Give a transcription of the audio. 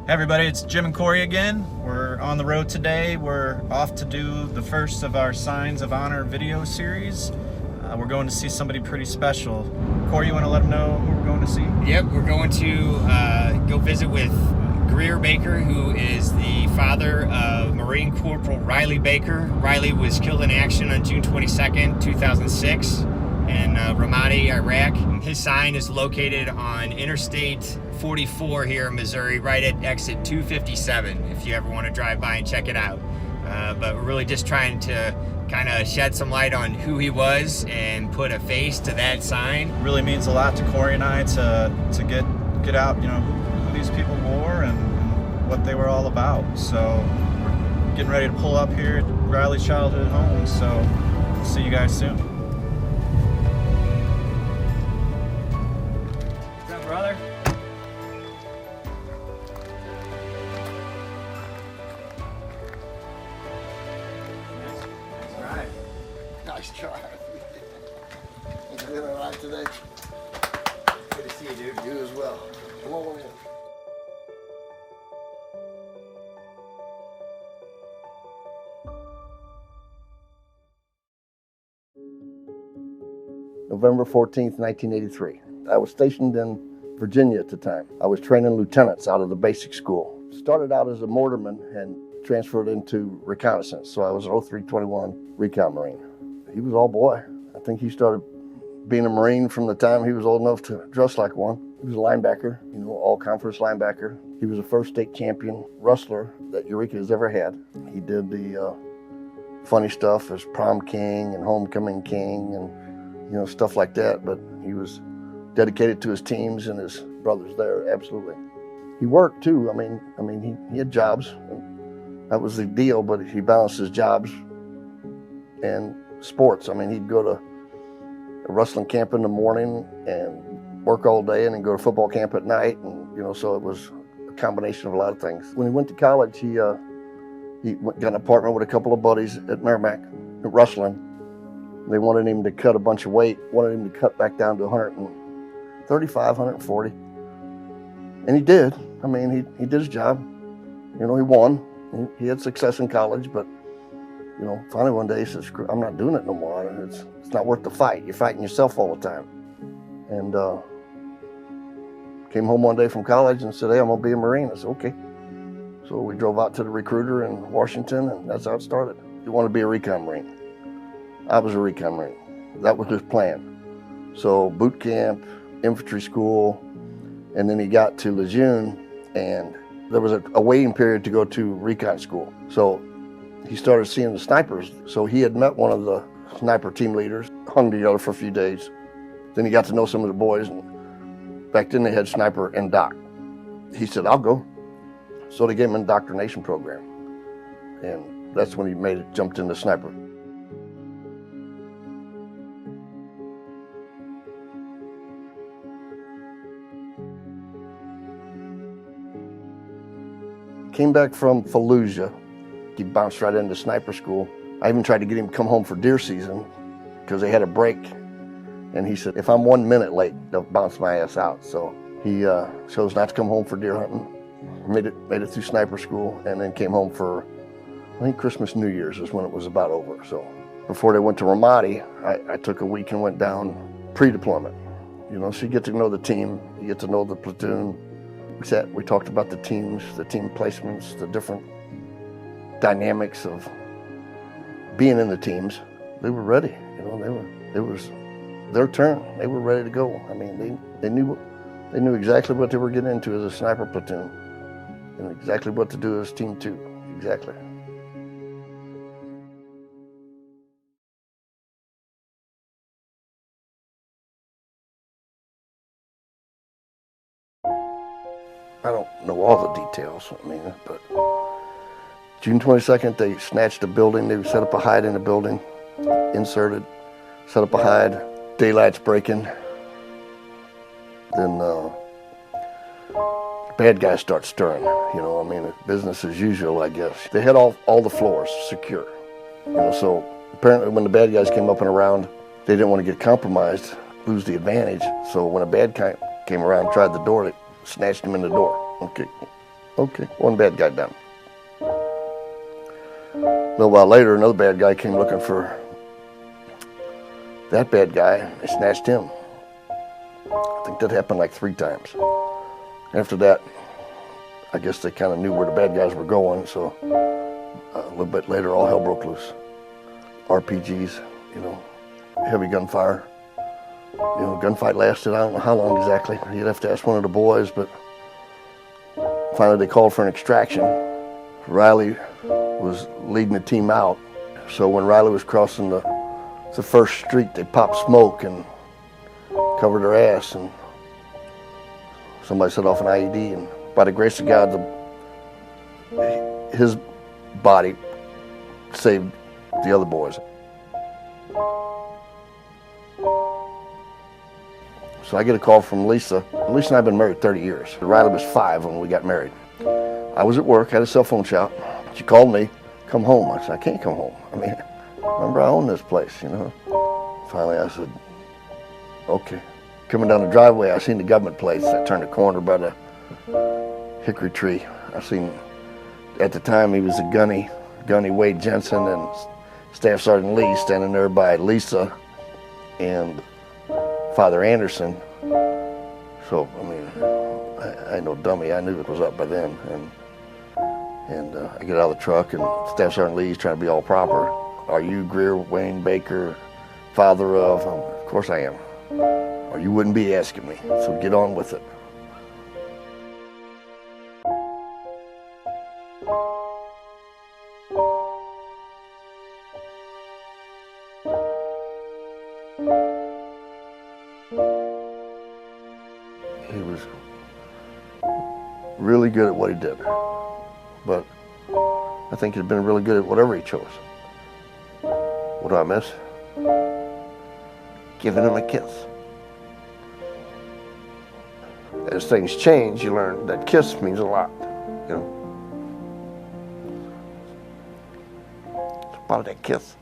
Hey everybody, it's Jim and Corey again. We're on the road today. We're off to do the first of our Signs of Honor video series. We're going to see somebody pretty special. Corey, you want to let them know who we're going to see? Yep, we're going to go visit with Dreyer Baker, who is the father of Marine Corporal Riley Baker. Riley was killed in action on June 22nd, 2006 in Ramadi, Iraq. His sign is located on Interstate 44 here in Missouri, right at exit 257, if you ever want to drive by and check it out. But we're really just trying to kind of shed some light on who he was and put a face to that sign. It really means a lot to Corey and I to get out, who these people were and what they were all about. So we're getting ready to pull up here at Riley's childhood home. So we'll see you guys soon. What's up, brother? Nice try. You doing all right today? Good to see you, dude. You as well. Come on in. November 14th, 1983. I was stationed in Virginia at the time. I was training lieutenants out of the basic school. Started out as a mortarman and transferred into reconnaissance. So I was an 0321 Recon Marine. He was all boy. I think he started being a Marine from the time he was old enough to dress like one. He was a linebacker, all conference linebacker. He was the first state champion wrestler that Eureka has ever had. He did the funny stuff as prom king and homecoming king and stuff like that, but he was dedicated to his teams and his brothers there, absolutely. He worked too. He had jobs. That was the deal, but he balanced his jobs and sports. He'd go to a wrestling camp in the morning and work all day and then go to football camp at night. And, so it was a combination of a lot of things. When he went to college, he got an apartment with a couple of buddies at Merrimack at wrestling. They wanted him to cut a bunch of weight, wanted him to cut back down to 135, 140. And he did. He did his job. He won. He had success in college, but finally one day he said, "Screw, I'm not doing it no more. It's not worth the fight. You're fighting yourself all the time." And came home one day from college and said, "Hey, I'm gonna be a Marine." I said, "Okay." So we drove out to the recruiter in Washington, and that's how it started. He wanted to be a Recon Marine. I was a Recon Marine. That was his plan. So boot camp, infantry school, and then he got to Lejeune, and there was a waiting period to go to Recon school. So he started seeing the snipers. So he had met one of the sniper team leaders, hung together for a few days. Then he got to know some of the boys, and back then they had sniper and doc. He said, "I'll go." So they gave him an indoctrination program. And that's when he jumped into sniper. Came back from Fallujah. He bounced right into sniper school. I even tried to get him to come home for deer season because they had a break. And he said, "If I'm 1 minute late, they'll bounce my ass out." So he chose not to come home for deer hunting. Made it through sniper school, and then came home for, I think, Christmas, New Year's is when it was about over. So before they went to Ramadi, I took a week and went down pre-deployment. So you get to know the team, you get to know the platoon. We talked about the teams, the team placements, the different dynamics of being in the teams. They were ready. It was their turn. They were ready to go. They knew exactly what they were getting into as a sniper platoon, and exactly what to do as team 2. Exactly. I don't know all the details, but June 22nd, they snatched a building. They set up a hide in the building, inserted, set up a hide, daylight's breaking. Then bad guys start stirring, business as usual, I guess. They had all the floors secure, so apparently when the bad guys came up and around, they didn't want to get compromised, lose the advantage. So when a bad guy came around and tried the door, they snatched him in the door. Okay. Okay, one bad guy down. A little while later, another bad guy came looking for that bad guy. They snatched him. I think that happened like 3 times. After that, I guess they kind of knew where the bad guys were going, so a little bit later, all hell broke loose. RPGs, you know, heavy gunfire. You know, gunfight lasted, I don't know how long exactly. You'd have to ask one of the boys, but finally they called for an extraction. Riley was leading the team out, so when Riley was crossing the first street, they popped smoke and covered her ass, and somebody set off an IED, and by the grace of God, his body saved the other boys. So I get a call from Lisa. Lisa and I have been married 30 years. Riley was 5 when we got married. I was at work, had a cell phone shop. She called me, come home. I said, I can't come home. I mean, remember I own this place, you know. Finally I said, okay. Coming down the driveway, I seen the government place. I turned the corner by the hickory tree. I seen, at the time he was a gunny Wade Jensen and Staff Sergeant Lee standing there by Lisa and Father Anderson. So, I mean, I ain't no dummy. I knew it was up by then. And I get out of the truck, and Staff Sergeant Lee's trying to be all proper. Are you Greer Wayne Baker, father of? Of course I am. Or you wouldn't be asking me. So get on with it. He was really good at what he did, but I think he'd been really good at whatever he chose. What do I miss? Giving him a kiss. As things change, you learn that kiss means a lot, you know. So why did I kiss?